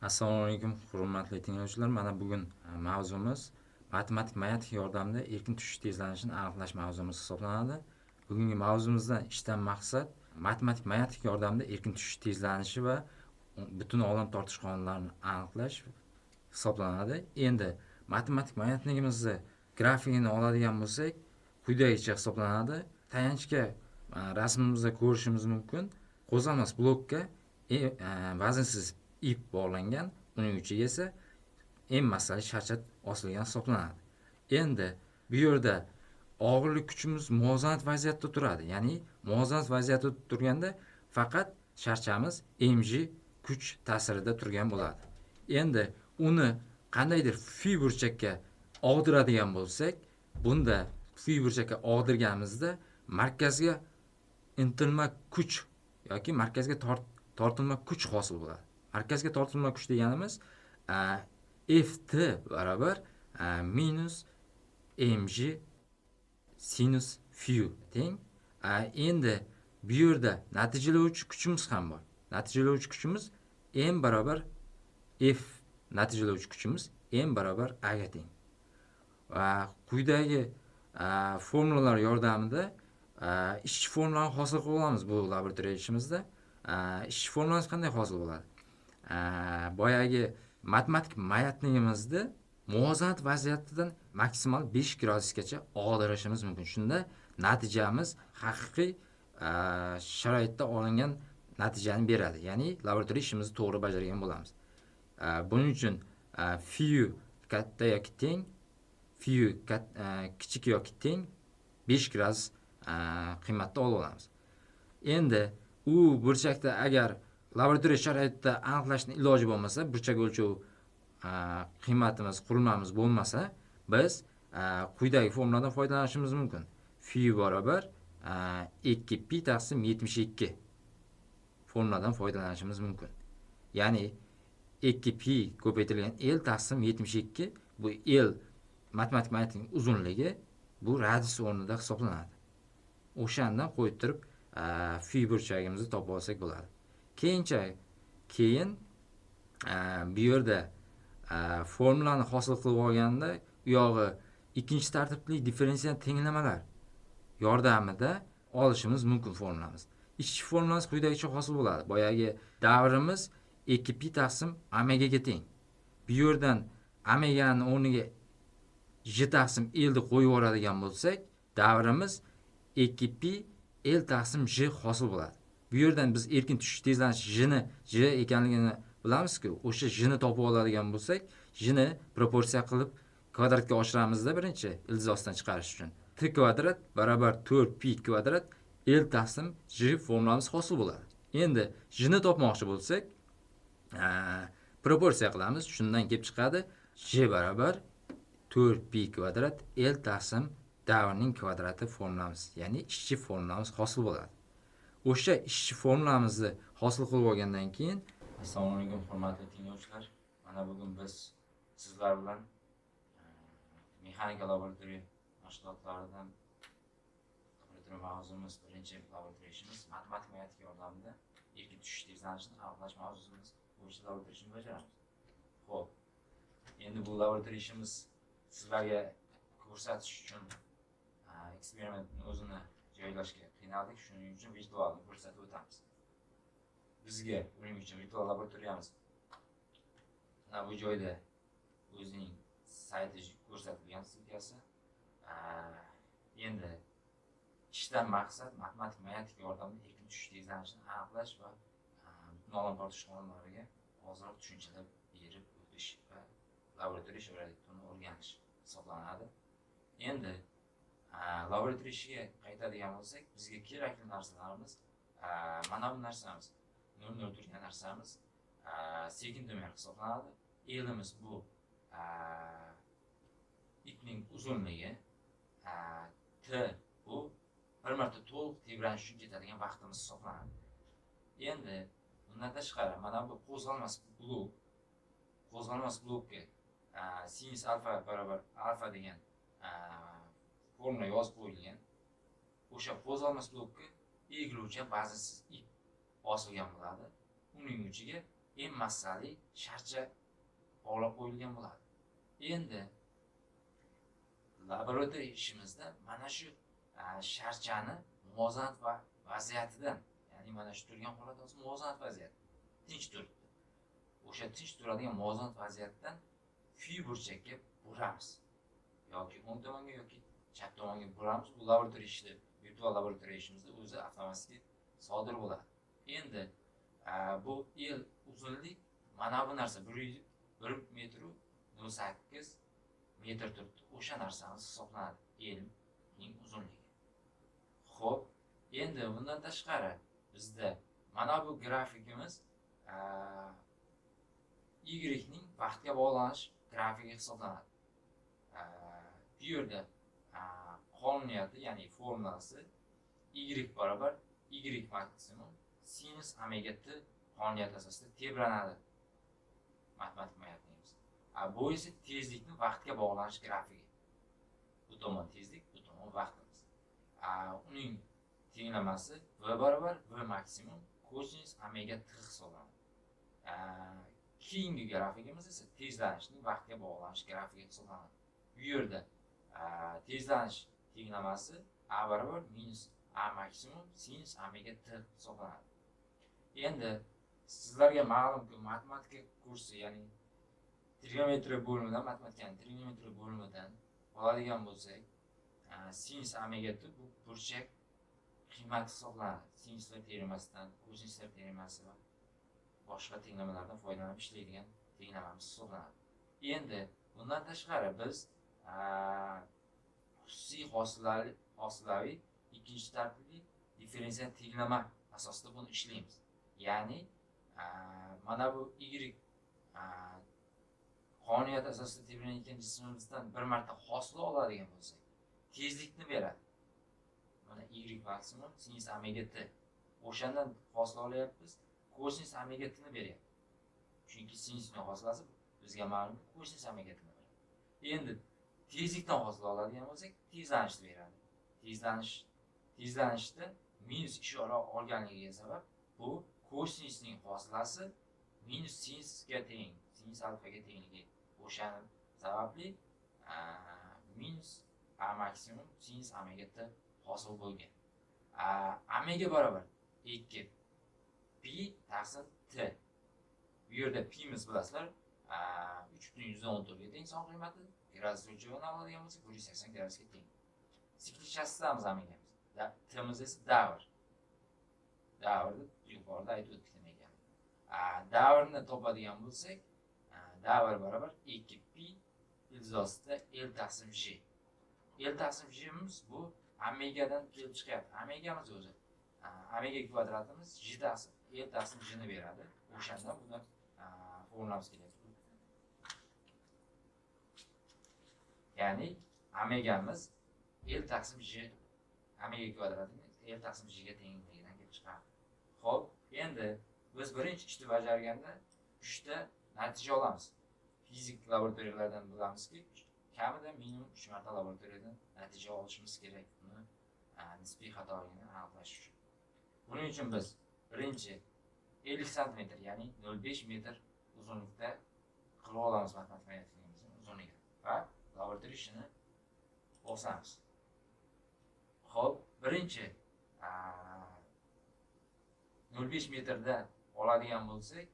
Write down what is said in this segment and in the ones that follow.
Assalomu alaykum, hurmatli tinglovchilar. Mana bugun mavzumiz matematik mayatlik yordamida erkin tushish tezlanishini aniqlash mavzumiz hisoblanadi. Bugungi mavzumizdan ishdan maqsad matematik mayatlik yordamida erkin tushish tezlanishi va butun olam tortish qonunlarini aniqlash hisoblanadi. Endi matematik mayatligimizni grafikini oladigan bo'lsak, quyidagicha hisoblanadi. Tayanchga rasmimizda ko'rishimiz mumkin. Qo'zg'almas blokka vaznsiz ip bog'langan, uning uchiga esa M massali sharchat osilgan hisoblanadi. Endi bu yerda og'irlik kuchimiz muvozanat vaziyatida turadi. Ya'ni muvozanat vaziyatida turganda faqat sharchamiz mg kuch ta'sirida turgan bo'ladi. Endi uni qandaydir fi burchakka og'diradigan bo'lsak, bunda fi burchakka og'dirganimizda markazga intilma kuch yoki markazga tortilma kuch hosil bo'ladi. Markazga tortilma kuch deganimiz ft barobar minus mg sinus phi teng. Endi bu yerda natijalovchi kuchimiz ham bor. Natijalovchi kuchimiz m barobar f, natijalovchi kuchimiz m barobar a ga teng. Quyidagi formulalar yordamida ishchi formulani hosil qilib olamiz bu laboratoriya ishimizda. Ishchi formulasi qanday hosil bo'ladi? Boyagi matematik mayatligimizni muvozanat vaziyatidan maksimal 5 gradusgacha og'dirishimiz mumkin. Shunda natijamiz haqiqiy sharoitda olingan natijani beradi. Ya'ni laboratoriya ishimizni to'g'ri bajargan bo'lamiz. Buning uchun phi katta yoki teng, phi kichik yoki teng 5 gradus qiymatda olib olamiz. Endi u burchakda agar laboratoriya sharoitida aniqlashning iloji bo'lmasa, burchak o'lchov qiymatimiz, qurilmamiz bo'lmasa, biz quyidagi formuladan foydalanishimiz mumkin. Phi barobar 2pi taqsim 72 formuladan foydalanishimiz mumkin. Ya'ni 2pi ko'paytirilgan L taqsim 72, bu L matematik mayatning uzunligi, bu radius o'rnida hisoblanadi. O'shandan qo'yib turib phi burchagimizni topib olsak bo'ladi. Keyin bu yerda formulani hosil qilib olganda, u yog'i ikkinchi tartibli differensial tenglamalar yordamida olishimiz mumkin formulamiz. Ishchi formulasi quyidagicha hosil bo'ladi. Boyagi davrimiz 2pi taqsim omegaga teng. Bu yerdan omegani o'rniga j taqsim l ni qo'yib yuboradigan bo'lsak, davrimiz 2pi l taqsim j hosil bo'ladi. Bu yerdan biz erkin tushish tezlanishi j ekanligini bilamiz-ku. O'sha j ni topib oladigan bo'lsak, j ni proporsiya qilib kvadratga oshiramizda birinchi iltizosdan chiqarish uchun. T kvadrat barobar 4pi kvadrat l taqsim j formulamiz hosil bo'ladi. Endi j ni topmoqchi bo'lsak, proporsiya qilamiz. Shundan kelib chiqadi j barobar 4pi kvadrat l taqsim davrning kvadrati formulamiz, ya'ni ishchi formulamiz hosil bo'ladi. O'sha ishchi formulamizni hosil qilib olgandan keyin, assalomu alaykum hurmatli tinglovchilar. Mana bugun biz sizlar bilan mexanika laboratoriya mashg'ulotlaridan laboratoriya mavzumiz, birinchi laboratoriya ishimiz matematik mayatlik yordamida erkin tushish tezlanishini aniqlash mavzusimiz bo'yicha laboratoriya ishini bajaramiz. Xo'p, endi bu laboratoriya ishimiz sizlarga ko'rsatish uchun eksperimentning o'zini joylashga qiynaldik. Shuning uchun virtualni ko'rsatib o'tamiz. Bizga buning uchun virtual laboratoriyamiz mana bu joyda o'zining sayti ko'rsatilgan ssilkasi. Endi ishdan maqsad matematik mayatlik yordamida erkin tushish tezlanishini aniqlash va butun olam tortish qonunlariga ozroq tushunchalar berib o'tish va laboratoriya sharoitini o'rganish hisoblanadi. Endi laboratoriya ishiga qaytadigan bo'lsak, bizga kerakli narsalarimiz mana bu narsamiz, 0,0 turgan narsamiz sekin domer hisoblanadi. Elimiz bu ipning uzunligi, t bu bir marta to'liq tebranish uchun ketadigan vaqtimiz hisoblanadi. Endi bundan tashqari mana bu qo'zg'almas blokka sinus alfa barobar alfa degan formula yozib qo'yilgan. O'sha qo'zg'almas blokka egiluvchan vaznsiz ip osilgan bo'ladi. Uning uchiga eng massali sharcha bog'lab qo'yilgan bo'ladi. Endi laboratoriya ishimizda mana shu sharchani muvozanat va vaziyatidan, ya'ni mana shu turgan holat hozir muvozanat vaziyati, tinch turibdi. O'sha tinch turadigan muvozanat vaziyatdan kuy burchakka buramiz. Yoki o'ng tomonga yoki chap tomonga buramiz. Bu laboratoriya ishida, virtual laboratoriya ishimizda o'zi avtomatik sodir bo'ladi. Endi bu el uzunlik mana bu narsa 1 metr 08 metr turibdi. O'sha narsamiz hisoblanadi, elning uzunligi. Xo'p, endi bundan tashqari bizda mana bu grafikimiz y ning vaqtga bog'lanish grafiki hisoblanadi. Bu yerda qonuniyati, ya'ni formulasi y barobar y maksimum sinus omega t qonuniyati asosida tebranadi. Matematik mayatligimiz. Bu esa tezlikni vaqtga bog'lanish grafiki. Bu tomon tezlik, bu tomon vaqtimiz. Uning tenglamasi v barobar v maksimum kosinus omega t hisoblanadi. Keyingi grafikimiz esa tezlanishning vaqtga bog'lanish grafiki hisoblanadi. Bu yerda tezlanish tenglamasi a barobar minus a maksimum sinus omega t hisoblanadi. Endi sizlarga ma'lumki, matematika kursi, ya'ni trigonometriya bo'limidan, matematikaning trigonometriya bo'limidan oladigan bo'lsak, sinus omega t bu burchak qiymati hisoblanadi. Sinuslar teoremasidan, kosinuslar teoremasi va boshqa tenglamalardan foydalanib ishlaydigan tenglamamiz hisoblanadi. Endi bundan tashqari biz xususiy hosilaviy ikkinchi tartibli differensial tenglama asosida buni ishlaymiz. Ya'ni mana bu y qonuniyat asosida tebranayotgan jismimizdan bir marta hosil oladigan bo'lsak, tezlikni beradi. Mana y maksimum sinus omega t. O'shandan hosil olyapmiz, kosinus omega t ni beryapti. Chunki sinusning hosilasi bizga ma'lum, kosinus omega t ni beradi. Endi tezlikdan hosil oladigan bo'lsak, tezlanishni beradi. Tezlanishda minus ishora olganligiga sabab bu kosinusning hosilasi minus sinusga teng, sinus alfaga tengligi. O'shaning sababli minus a maksimum sinus omega t hosil bo'lgan. Omega barobar 2 pi taqsim t. Bu yerda pi'miz bilasizlar 3.114 ga teng son qiymati. Gradus o'lchovini oladigan bo'lsak 180 gradusga teng. Siklik chassamiz omegamiz. T'miz esa davr. Davrni yuqorida aytib o'tdik nima ekan. Davrni topadigan bo'lsak, davr barobar 2 pi ilzosida l taqsim j. L taqsim j'miz bu omegadan kelib chiqyapti. Omegamiz o'zi omega kvadratimiz j taqsim l taqsim j ni beradi. O'shandan buni formulamiz kelyapti. Ya'ni omegamiz l taqsim j, omega kvadratimiz l taqsim j ga tengligidan kelib chiqadi. Xo'p, endi biz birinchi ishni bajarganda 3 ta natija olamiz. Fizik laboratoriyalardan bilamizki, kamida minimum 3 marta laboratoriyadan natija olishimiz kerak. Buni nisbiy xatoligini aniqlash uchun. Buning uchun biz birinchi 50 sm, ya'ni 0.5 metr uzunlikda qilib olamiz matematikimizning uzunligini va laboratoriya ishini bosamiz. Xo'p, birinchi 0.5 metrda oladigan bo'lsak,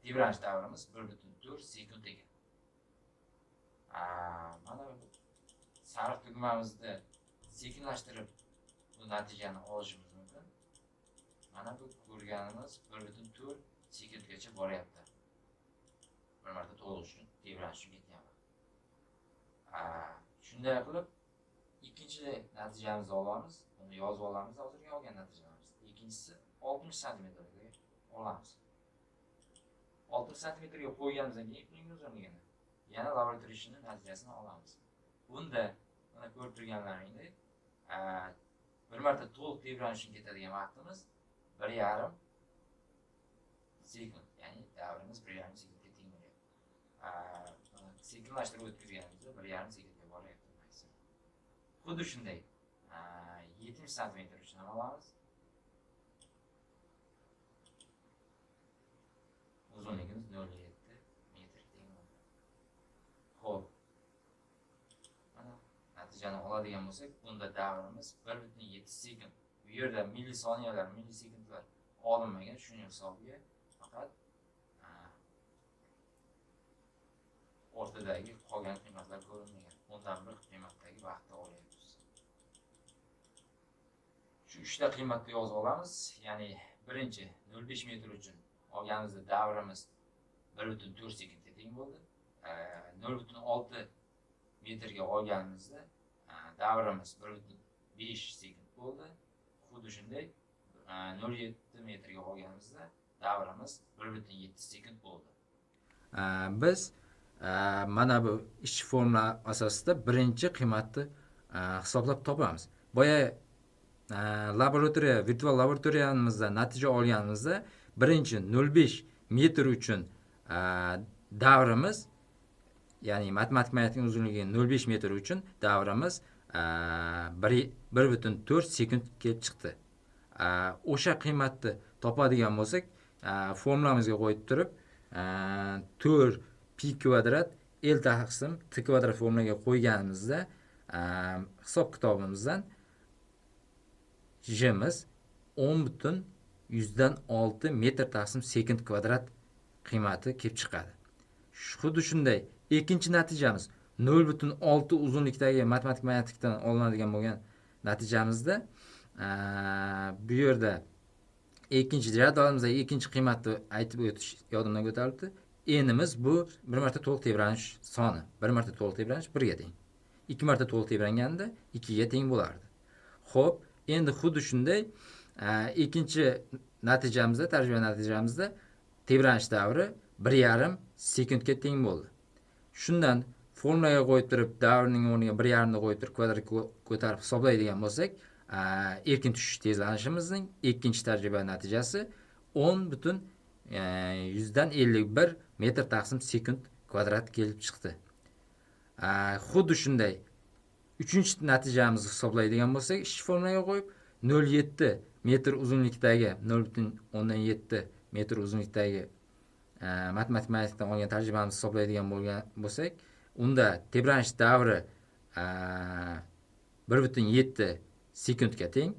tebranish davrimiz 1.4 sekund ekan. Mana bu sariq tugmamizda sekinlashtirib bu natijani olishimiz mumkin. Mana bu ko'rganimiz 1.4 sekundgacha boryapti. Bir marta to'liq uchun tebranish uchun ketyapti. Shunday qilib ikkinchi natijamizni olamiz. Buni yozib olamiz, hozirgi olgan natijamiz. Ikkinchisi 60 sm ga olamiz. 60 sm ga qo'yganimizdan keyin ipning uzunligini yana laboratoriya ishining natijasini olamiz. Bunda mana ko'rib turganlaringdek, bir marta to'liq tebranish uchun ketadigan vaqtimiz 1,5 sekund, ya'ni davrimiz 1,5 sekundga teng bo'lyapti. Sekinlashtirib o'tkazganimizda 1,5 sekundga boryapti maksimum. Xuddi shunday 70 sm uchun ham olamiz. oladigan bo'lsak, bunda davrimiz 1,7 sekund. Bu yerda millisoniyalar, millisekundlar olinmagan, shuning hisobiga faqat o'rtadagi qolgan qiymatlar ko'rinmagan. Bundan bir qiymatdagi vaqtni olyapmiz. Shu 3 ta qiymatni yozib olamiz. Ya'ni birinchi 0,5 metr uchun olganimizda davrimiz 1,4 sekundga teng bo'ldi. 0,6 metrga olganimizda davrimiz 1,5 sekund bo'ldi. Xuddi shunday 0,7 metrga olganimizda davrimiz 1,7 sekund bo'ldi. Biz mana bu ichki formula asosida birinchi qiymatni hisoblab topamiz. Boya virtual laboratoriyamizda natija olganimizda birinchi 0,5 metr uchun davrimiz, ya'ni matematik mayatning uzunligi 0,5 metr uchun davrimiz 1,4 sekund kelib chiqdi. O'sha qiymatni topadigan bo'lsak, formulamizga qo'yib turib 4 pi kvadrat L taqsim t kvadrat formulaga qo'yganimizda hisob kitobimizdan J'miz 10,6 metr taqsim sekund kvadrat qiymati kelib chiqadi. Xuddi shunday ikkinchi natijamiz 0,6 uzunlikdagi matematik mayatikdan olinadigan bo'lgan natijamizda bu yerda ikkinchi jadvalimizda ikkinchi qiymatni aytib o'tish yodimdan ko'tarilibdi. N'imiz bu bir marta to'liq tebranish soni. Bir marta to'liq tebranish 1 ga teng. 2 marta to'liq tebranganda 2 ga teng bo'lardi. Xo'p, endi xuddi shunday ikkinchi natijamizda, tarjima natijamizda tebranish davri 1,5 sekundga teng bo'ldi. Shundan formulaga qo'yib turib, davrning o'rniga 1,5 ni qo'yib turib, kvadratga ko'tarib hisoblaydigan bo'lsak, erkin tushish tezlanishimizning ikkinchi tarjima natijasi 10,51 metr taqsim sekund kvadrat kelib chiqdi. Xuddi shunday uchinchi natijamizni hisoblaydigan bo'lsak, ichki formulaga qo'yib 0,7 metr uzunlikdagi 0,7 metr uzunlikdagi matematik mayatikdan olgan tarjimamizni hisoblaydigan bo'lsak, unda tebranish davri 1,7 sekundga teng.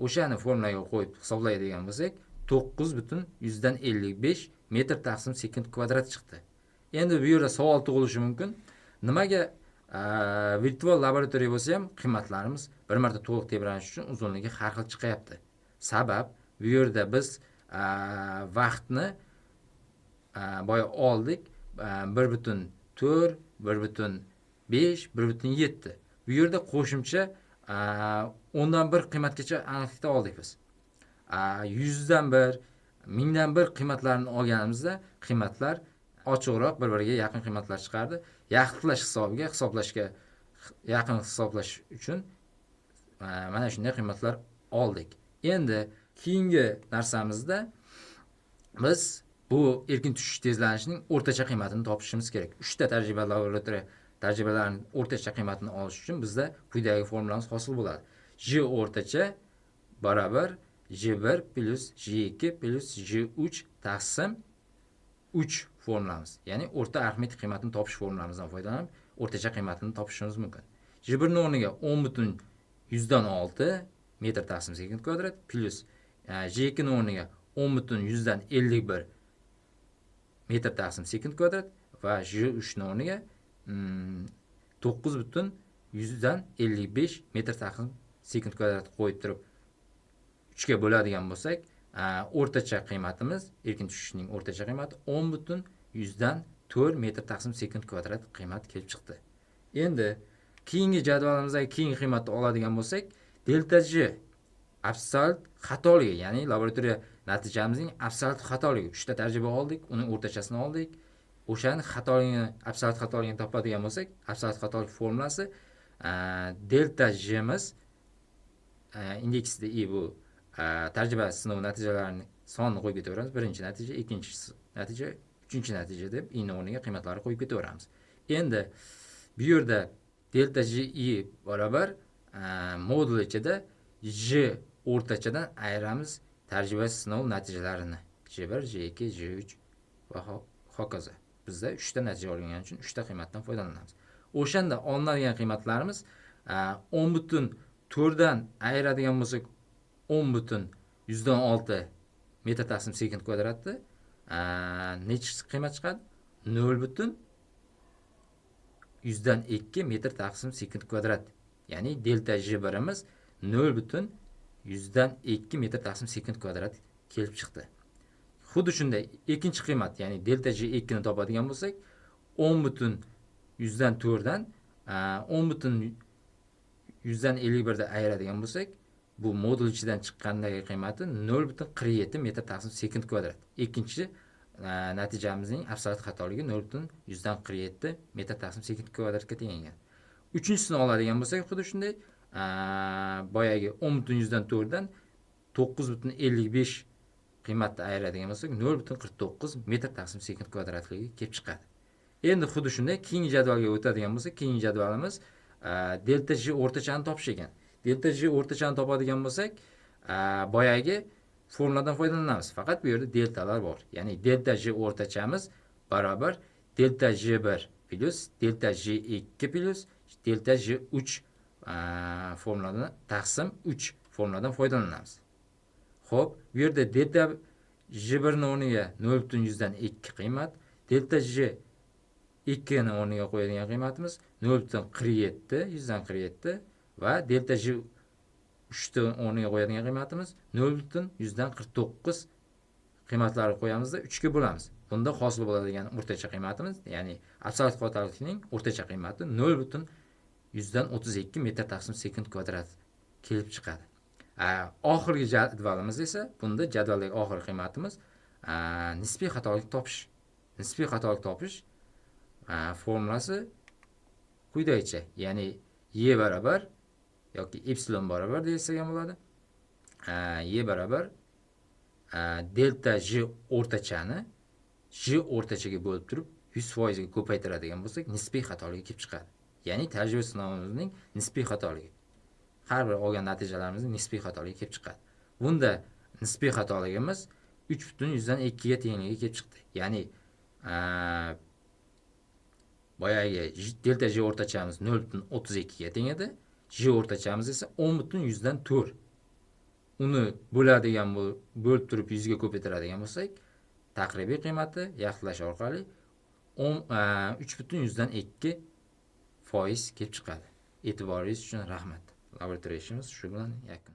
O'shani formulaga qo'yib hisoblaydigan bo'lsak, 9,55 metr taqsim sekund kvadrat chiqdi. Endi bu yerda savol tug'ilishi mumkin. Nimaga virtual laboratoriya bo'lsa ham qiymatlarimiz bir marta to'liq tebranish uchun uzunligi har xil chiqyapti? Sabab bu yerda biz vaqtni boya oldik 1,4, 1,5, 1,7. Bu yerda qo'shimcha 10dan 1 qiymatgacha aniqlikda oldik biz. 100dan 1, 1000dan 1 qiymatlarini olganimizda qiymatlar ochiqroq bir-biriga yaqin qiymatlar chiqardi. Yaxlitlash hisobiga yaqin hisoblash uchun mana shunday qiymatlar oldik. Endi keyingi narsamizda biz bu erkin tushish tezlanishining o'rtacha qiymatini topishimiz kerak. 3 ta tajriba laboratoriya tajribalarining o'rtacha qiymatini olish uchun bizda quyidagi formulamiz hosil bo'ladi. J o'rtacha barobar J1 plus J2 plus J3 taqsim 3 formulamiz. Ya'ni o'rta arifmetik qiymatini topish formulamizdan foydalanib o'rtacha qiymatini topishimiz mumkin. J1 ning o'rniga 10,106 metr taqsim sekund kvadrat plus J2 ning o'rniga 10,151 metr taqsim sekund kvadrat va J3 ning o'rniga 9,155 metr taqsim sekund kvadrat qo'yib turib 3 ga bo'ladigan bo'lsak, o'rtacha qiymatimiz, erkin tushishning o'rtacha qiymati 10,104 metr taqsim sekund kvadrat qiymat kelib chiqdi. Endi keyingi jadvalimizdagi keyingi qiymatni oladigan bo'lsak, delta J absolyut xatoligi, ya'ni laboratoriya natijamizning absolyut xatoligi. 3 ta tajriba oldik, uning o'rtachasini oldik. O'shani xatoligini, absolyut xatoligini topadigan bo'lsak, absolyut xatolik formulasi delta J'miz indeksida bu tajriba sinov natijalarining sonini qo'yib ketaveramiz. Birinchi natija, ikkinchi natija, uchinchi natija deb i'ning o'rniga qiymatlarni qo'yib ketaveramiz. Endi bu yerda delta J barobar modul ichida J o'rtachadan ayiramiz tajriba sinov natijalarini. J1, J2, J3 va hokazo. Bizda 3 ta natija olingani uchun 3 ta qiymatdan foydalanamiz. O'shanda olinadigan qiymatlarimiz 10,4dan ayiradigan bo'lsak 10,6 metr taqsim sekund kvadratni necha qiymat chiqadi? 0,2 metr taqsim sekund kvadrat. Ya'ni delta J birimiz 0,2 metr taqsim sekund kvadrat kelib chiqdi. Xuddi shunday ikkinchi qiymat, ya'ni delta J 2 ni topadigan bo'lsak, 10,4dan 10,151 da ayiradigan bo'lsak, bu modul ichidan chiqqandagi qiymati 0,47 metr taqsim sekund kvadrat. Ikkinchi natijamizning absolyut xatoligi 0,147 metr taqsim sekund kvadratga teng ekan. Uchinchisini oladigan bo'lsak, xuddi shunday boyagi 10,104dan 9,55 qiymatni ayiradigan bo'lsak, 0,49 metr taqsim sekund kvadratligi kelib chiqadi. Endi xuddi shunday keyingi jadvalga o'tadigan bo'lsak, keyingi jadvalimiz delta J o'rtachani topish ekan. Delta J o'rtachani topadigan bo'lsak, boyagi formuladan foydalanamiz. Faqat bu yerda deltalar bor. Ya'ni delta J o'rtachamiz barobar delta J1 plus delta J2 plus delta J3 formuladan taqsim 3 formuladan foydalanamiz. Xo'p, bu yerda delta J1 ni o'rniga 0,2 qiymat, delta J2 ni o'rniga qo'yadigan qiymatimiz 0,47 va delta J3 ni o'rniga qo'yadigan qiymatimiz 0,149 qiymatlarini qo'yamizda 3 ga bo'lamiz. Bunda hosil bo'ladigan o'rtacha qiymatimiz, ya'ni absolyut xatolikning o'rtacha qiymati 0,132 metr taqsim sekund kvadrat kelib chiqadi. Oxirgi jadvalimiz esa, bunda jadvaldagi oxirgi qiymatimiz nisbiy xatolik topish. Nisbiy xatolik topish formulasi quyidagicha, ya'ni y barobar yoki epsilon barobar desak ham bo'ladi. Y barobar delta J o'rtachani J o'rtachaga bo'lib turib 100% ga ko'paytiradigan bo'lsak, nisbiy xatoligi kelib chiqadi. Ya'ni tajriba sinovimizning nisbiy xatoligi. Har bir olgan natijalarimizning nisbiy xatoligi kelib chiqadi. Bunda nisbiy xatoligimiz 3,2 ga tengligi kelib chiqdi. Ya'ni boyagi delta J o'rtachamiz 0,32 ga teng edi. J o'rtachamiz esa 10,4. Uni bo'lib turib 100 ga ko'paytiradigan bo'lsak, taqribiy qiymati yaxshilash orqali 3,2% kelib chiqadi. E'tiboringiz uchun rahmat. Laboratoriya ishimiz shu bilan yakun.